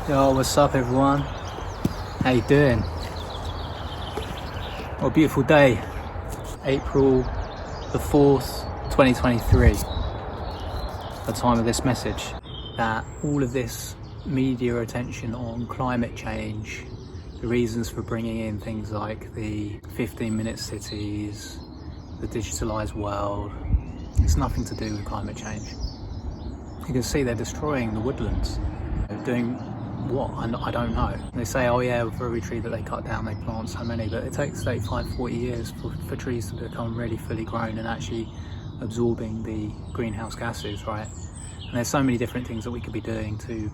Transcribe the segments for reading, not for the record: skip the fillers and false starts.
Yo, what's up everyone? How you doing? What a beautiful day. April the 4th, 2023. The time of this message. That all of this media attention on climate change, the reasons for bringing in things like the 15-minute cities, the digitalized world, it's nothing to do with climate change. You can see they're destroying the woodlands. They're doing what? I don't know. They say, oh yeah, for every tree that they cut down, they plant so many, but it takes 35-40 years for trees to become really fully grown and actually absorbing the greenhouse gases, right? And there's so many different things that we could be doing to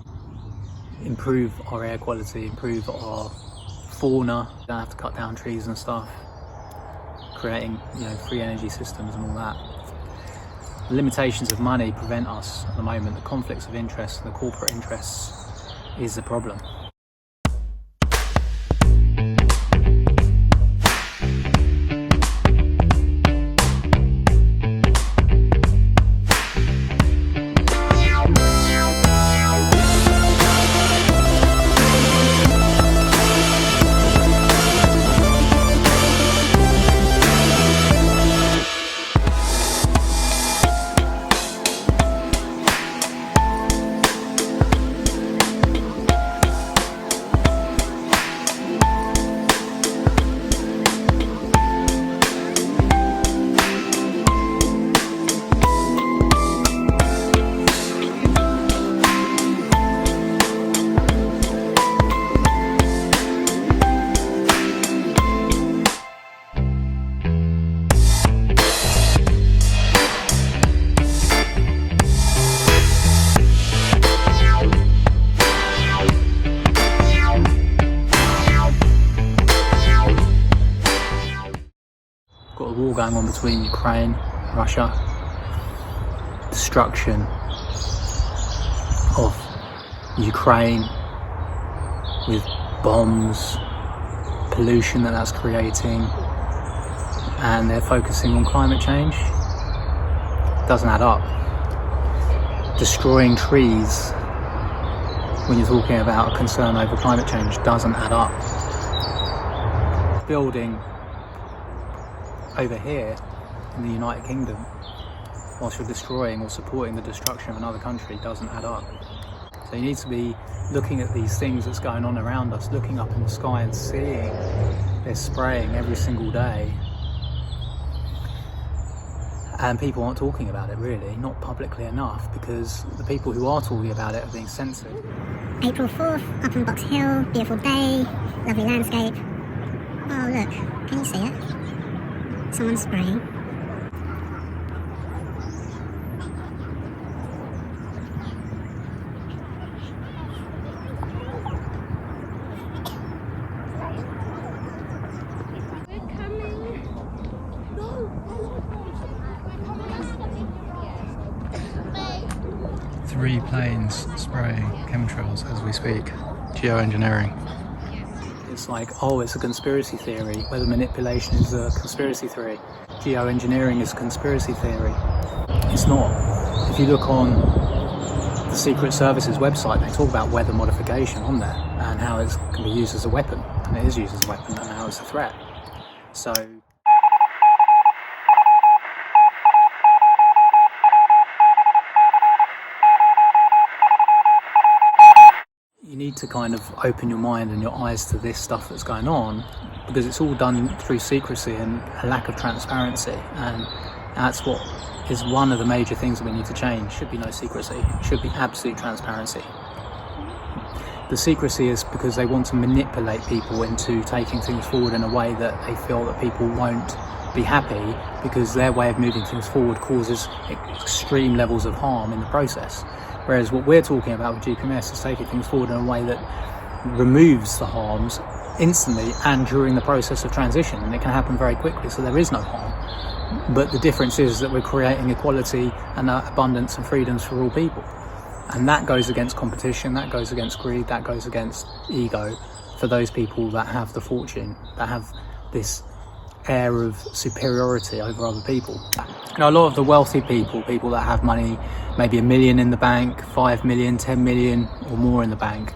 improve our air quality, improve our fauna. You don't have to cut down trees and stuff, creating, free energy systems and all that. The limitations of money prevent us at the moment. The conflicts of interest and the corporate interests is the problem. Got a war going on between Ukraine and Russia. Destruction of Ukraine with bombs, pollution that's creating, and they're focusing on climate change. Doesn't add up. Destroying trees when you're talking about a concern over climate change doesn't add up. Building over here in the United Kingdom whilst you're destroying or supporting the destruction of another country doesn't add up. So you need to be looking at these things that's going on around us, looking up in the sky and seeing they're spraying every single day, and people aren't talking about it really, not publicly enough, because the people who are talking about it are being censored. April 4th, up on Box Hill, beautiful day, lovely landscape. Oh look, can you see it? Someone's spraying. We're coming. No. 3 planes spraying chemtrails as we speak. Geoengineering. It's like, oh, it's a conspiracy theory. Weather manipulation is a conspiracy theory. Geoengineering is a conspiracy theory. It's not. If you look on the Secret Service's website, they talk about weather modification on there and how it can be used as a weapon, and it is used as a weapon, and how it's a threat. So you need to kind of open your mind and your eyes to this stuff that's going on, because it's all done through secrecy and a lack of transparency, and that's what is one of the major things that we need to change. Should be no secrecy, should be absolute transparency. The secrecy is because they want to manipulate people into taking things forward in a way that they feel that people won't be happy, because their way of moving things forward causes extreme levels of harm in the process. Whereas what we're talking about with GPMS is taking things forward in a way that removes the harms instantly and during the process of transition, and it can happen very quickly, so there is no harm. But the difference is that we're creating equality and abundance and freedoms for all people, and that goes against competition, that goes against greed, that goes against ego for those people that have the fortune, that have this air of superiority over other people. A lot of the wealthy people that have money, maybe $1 million in the bank, 5 million, 10 million or more in the bank,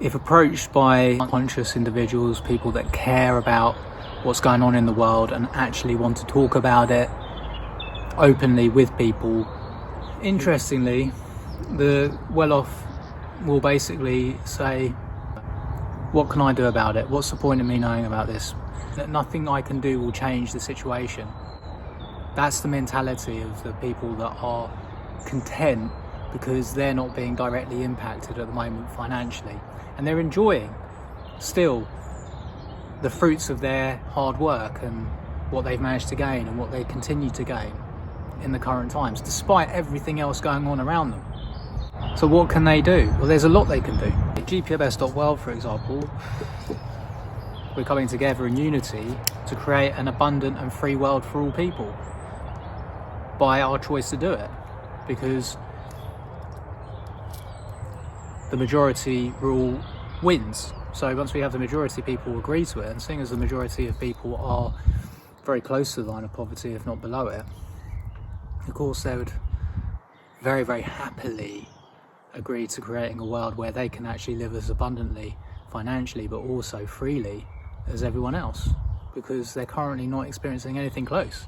if approached by conscious individuals, people that care about what's going on in the world and actually want to talk about it openly with people, interestingly, the well-off will basically say, what can I do about it? What's the point of me knowing about this? That nothing I can do will change the situation. That's the mentality of the people that are content because they're not being directly impacted at the moment financially, and they're enjoying still the fruits of their hard work and what they've managed to gain and what they continue to gain in the current times, despite everything else going on around them. So what can they do? Well, there's a lot they can do. GPMS.world, for example, we're coming together in unity to create an abundant and free world for all people by our choice to do it, because the majority rule wins. So once we have the majority, people agree to it, and seeing as the majority of people are very close to the line of poverty, if not below it, of course they would very, very happily agree to creating a world where they can actually live as abundantly financially but also freely as everyone else, because they're currently not experiencing anything close.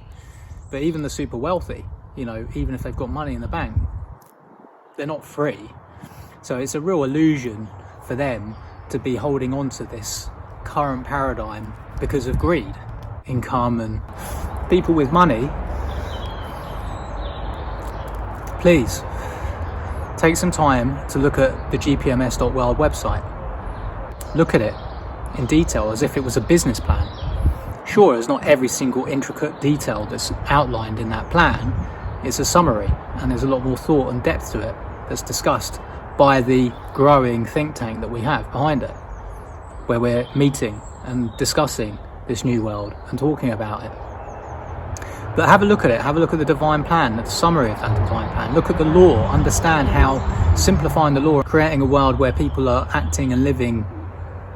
But even the super wealthy, you know, even if they've got money in the bank, they're not free. So it's a real illusion for them to be holding on to this current paradigm because of greed, income, and people with money. Please take some time to look at the GPMS.world website. Look at it in detail as if it was a business plan. Sure, it's not every single intricate detail that's outlined in that plan. It's a summary, and there's a lot more thought and depth to it that's discussed by the growing think tank that we have behind it, where we're meeting and discussing this new world and talking about it. But have a look at it, have a look at the divine plan, the summary of that divine plan. Look at the law, understand how simplifying the law, creating a world where people are acting and living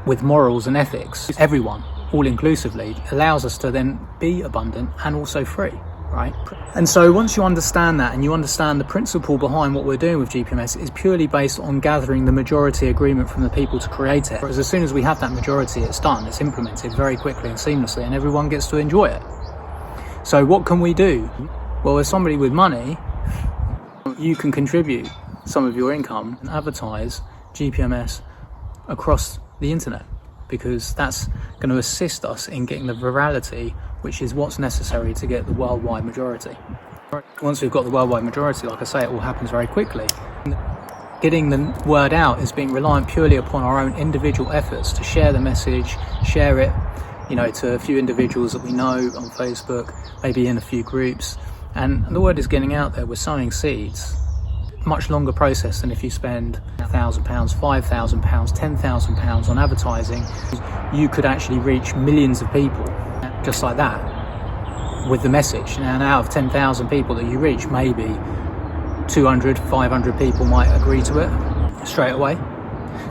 with morals and ethics, everyone, all inclusively, allows us to then be abundant and also free, right? And so once you understand that, and you understand the principle behind what we're doing with GPMS is purely based on gathering the majority agreement from the people to create it. Because as soon as we have that majority, it's done, it's implemented very quickly and seamlessly, and everyone gets to enjoy it. So what can we do? Well, as somebody with money, you can contribute some of your income and advertise GPMS across the internet, because that's going to assist us in getting the virality, which is what's necessary to get the worldwide majority. Once we've got the worldwide majority, like I say, it all happens very quickly. Getting the word out is being reliant purely upon our own individual efforts to share the message, share it, you know, to a few individuals that we know on Facebook, maybe in a few groups, and the word is getting out there. We're sowing seeds. Much longer process than if you spend £1,000, £5,000, £10,000 on advertising. You could actually reach millions of people just like that with the message. And out of 10,000 people that you reach, maybe 200, 500 people might agree to it straight away.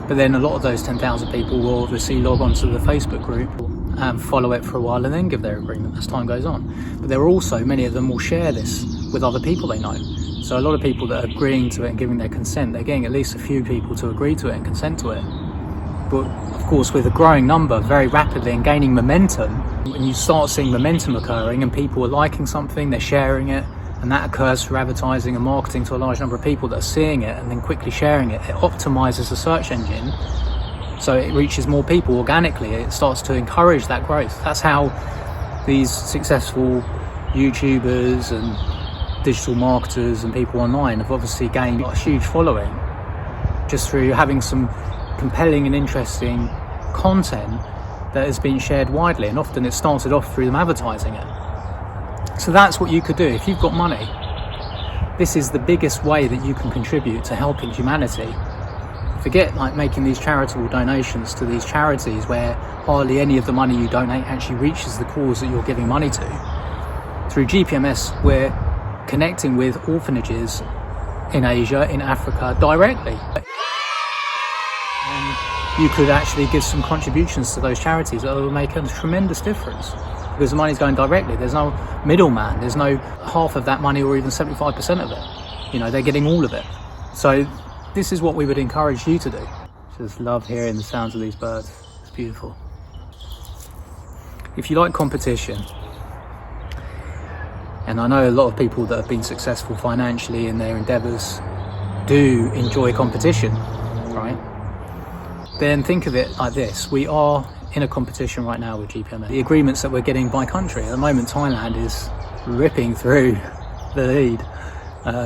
But then a lot of those 10,000 people will obviously log on to the Facebook group and follow it for a while and then give their agreement as time goes on. But there are also, many of them will share this with other people they know. So a lot of people that are agreeing to it and giving their consent, they're getting at least a few people to agree to it and consent to it. But of course, with a growing number very rapidly and gaining momentum, when you start seeing momentum occurring and people are liking something, they're sharing it, and that occurs through advertising and marketing to a large number of people that are seeing it and then quickly sharing it. It optimizes the search engine, so it reaches more people organically. It starts to encourage that growth. That's how these successful YouTubers and digital marketers and people online have obviously gained a huge following, just through having some compelling and interesting content that has been shared widely, and often it started off through them advertising it. So that's what you could do if you've got money. This is the biggest way that you can contribute to helping humanity. Forget like making these charitable donations to these charities where hardly any of the money you donate actually reaches the cause that you're giving money to. Through GPMS, we're connecting with orphanages in Asia, in Africa directly. And you could actually give some contributions to those charities that will make a tremendous difference, because the money's going directly. There's no middleman. There's no half of that money or even 75% of it. You know, they're getting all of it. So this is what we would encourage you to do. Just love hearing the sounds of these birds. It's beautiful. If you like competition, and I know a lot of people that have been successful financially in their endeavours do enjoy competition, right? Then think of it like this. We are in a competition right now with GPMS. The agreements that we're getting by country, at the moment Thailand is ripping through the lead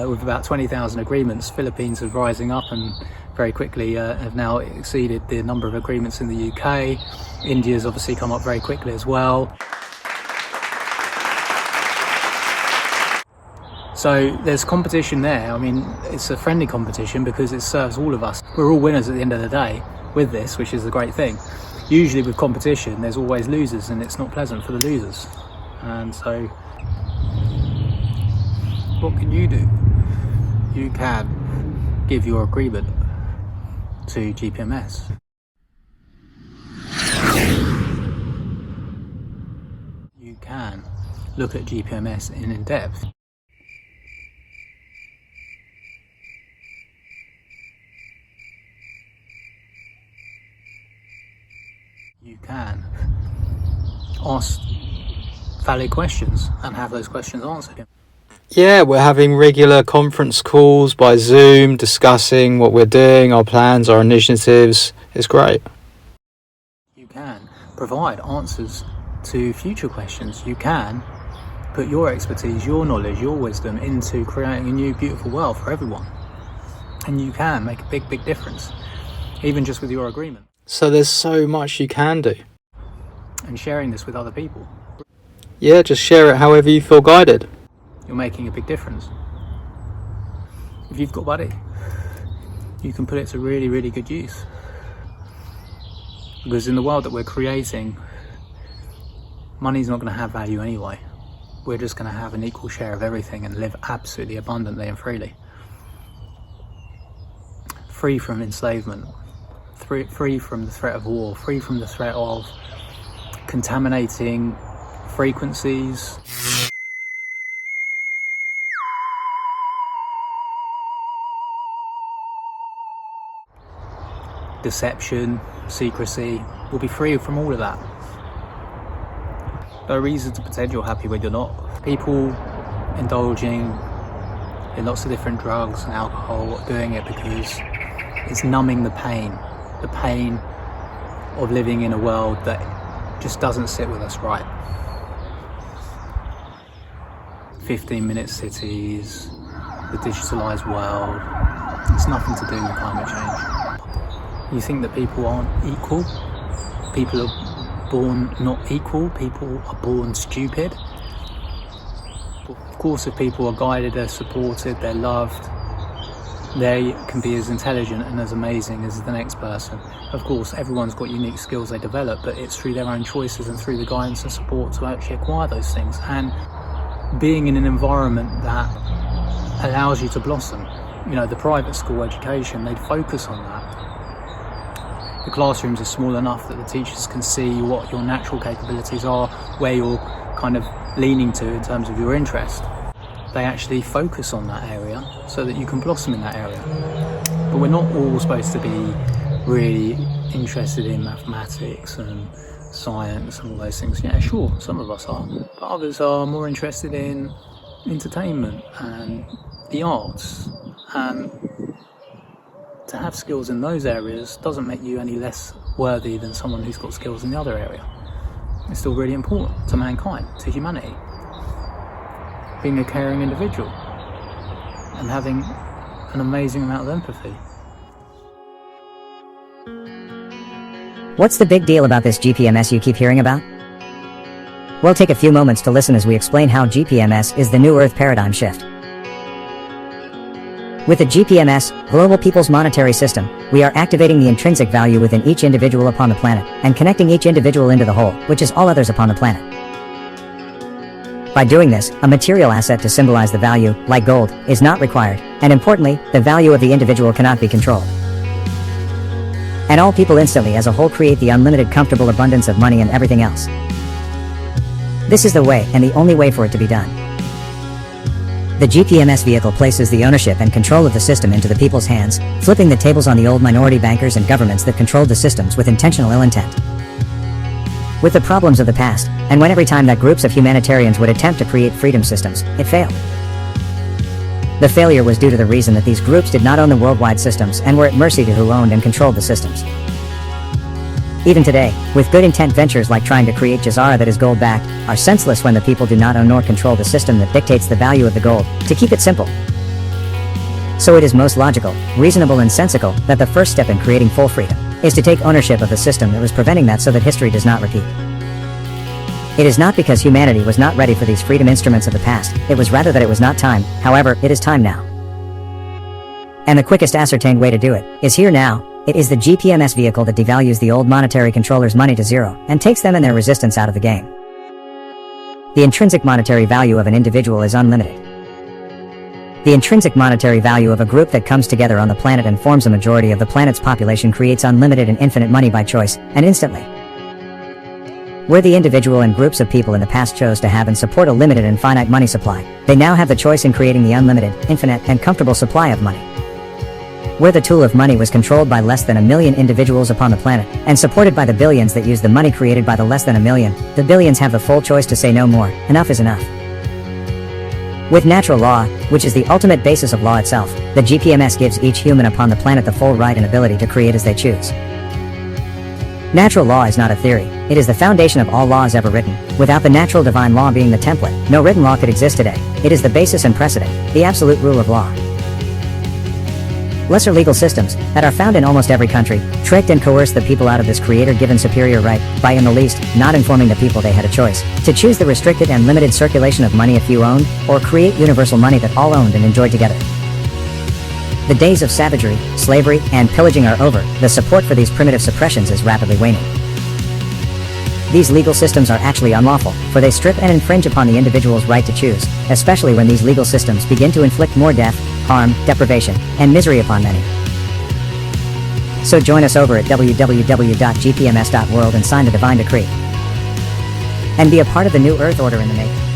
with about 20,000 agreements. Philippines is rising up and very quickly have now exceeded the number of agreements in the UK. India's obviously come up very quickly as well. So there's competition there. I mean, it's a friendly competition because it serves all of us. We're all winners at the end of the day with this, which is the great thing. Usually with competition, there's always losers, and it's not pleasant for the losers. And so, what can you do? You can give your agreement to GPMS. You can look at GPMS in depth. You can ask valid questions and have those questions answered. Yeah, we're having regular conference calls by Zoom, discussing what we're doing, our plans, our initiatives. It's great. You can provide answers to future questions. You can put your expertise, your knowledge, your wisdom into creating a new beautiful world for everyone. And you can make a big difference, even just with your agreement. So there's so much you can do. And sharing this with other people. Yeah, just share it however you feel guided. You're making a big difference. If you've got money, you can put it to really good use. Because in the world that we're creating, money's not going to have value anyway. We're just going to have an equal share of everything and live absolutely abundantly and freely. Free from enslavement. Free from the threat of war, free from the threat of contaminating frequencies. Deception, secrecy. We'll be free from all of that. No reason to pretend you're happy when you're not. People indulging in lots of different drugs and alcohol are doing it because it's numbing the pain of living in a world that just doesn't sit with us right. 15-minute cities, the digitalised world, it's nothing to do with climate change. You think that people aren't equal? People are born not equal, people are born stupid. Of course, if people are guided, they're supported, they're loved, they can be as intelligent and as amazing as the next person. Of course, everyone's got unique skills they develop, but it's through their own choices and through the guidance and support to actually acquire those things. And being in an environment that allows you to blossom. You know, the private school education, they'd focus on that. The classrooms are small enough that the teachers can see what your natural capabilities are, where you're kind of leaning to in terms of your interest. They actually focus on that area so that you can blossom in that area. But we're not all supposed to be really interested in mathematics and science and all those things. Yeah, sure, some of us are, but others are more interested in entertainment and the arts. And to have skills in those areas doesn't make you any less worthy than someone who's got skills in the other area. It's still really important to mankind, to humanity. Being a caring individual and having an amazing amount of empathy. What's the big deal about this GPMS you keep hearing about? We'll take a few moments to listen as we explain how GPMS is the new Earth paradigm shift. With the GPMS, Global People's Monetary System, we are activating the intrinsic value within each individual upon the planet, and connecting each individual into the whole, which is all others upon the planet. By doing this, a material asset to symbolize the value, like gold, is not required, and importantly, the value of the individual cannot be controlled. And all people instantly as a whole create the unlimited comfortable abundance of money and everything else. This is the way, and the only way for it to be done. The GPMS vehicle places the ownership and control of the system into the people's hands, flipping the tables on the old minority bankers and governments that controlled the systems with intentional ill intent. With the problems of the past, and when every time that groups of humanitarians would attempt to create freedom systems, it failed. The failure was due to the reason that these groups did not own the worldwide systems and were at mercy to who owned and controlled the systems. Even today, with good intent ventures like trying to create Jazara that is gold-backed, are senseless when the people do not own nor control the system that dictates the value of the gold, to keep it simple. So it is most logical, reasonable and sensical that the first step in creating full freedom is to take ownership of the system that was preventing that so that history does not repeat. It is not because humanity was not ready for these freedom instruments of the past, it was rather that it was not time, however, it is time now. And the quickest ascertained way to do it is here now. It is the GPMS vehicle that devalues the old monetary controllers' money to zero and takes them and their resistance out of the game. The intrinsic monetary value of an individual is unlimited. The intrinsic monetary value of a group that comes together on the planet and forms a majority of the planet's population creates unlimited and infinite money by choice, and instantly. Where the individual and groups of people in the past chose to have and support a limited and finite money supply, they now have the choice in creating the unlimited, infinite, and comfortable supply of money. Where the tool of money was controlled by less than 1 million individuals upon the planet, and supported by the billions that use the money created by the less than 1 million, the billions have the full choice to say no more, enough is enough. With natural law, which is the ultimate basis of law itself, the GPMS gives each human upon the planet the full right and ability to create as they choose. Natural law is not a theory, it is the foundation of all laws ever written. Without the natural divine law being the template, no written law could exist today. It is the basis and precedent, the absolute rule of law. Lesser legal systems, that are found in almost every country, tricked and coerced the people out of this creator-given superior right, by in the least, not informing the people they had a choice, to choose the restricted and limited circulation of money a few owned, or create universal money that all owned and enjoyed together. The days of savagery, slavery, and pillaging are over, the support for these primitive suppressions is rapidly waning. These legal systems are actually unlawful, for they strip and infringe upon the individual's right to choose, especially when these legal systems begin to inflict more death, harm, deprivation, and misery upon many. So join us over at www.gpms.world and sign the divine decree. And be a part of the new Earth order in the making.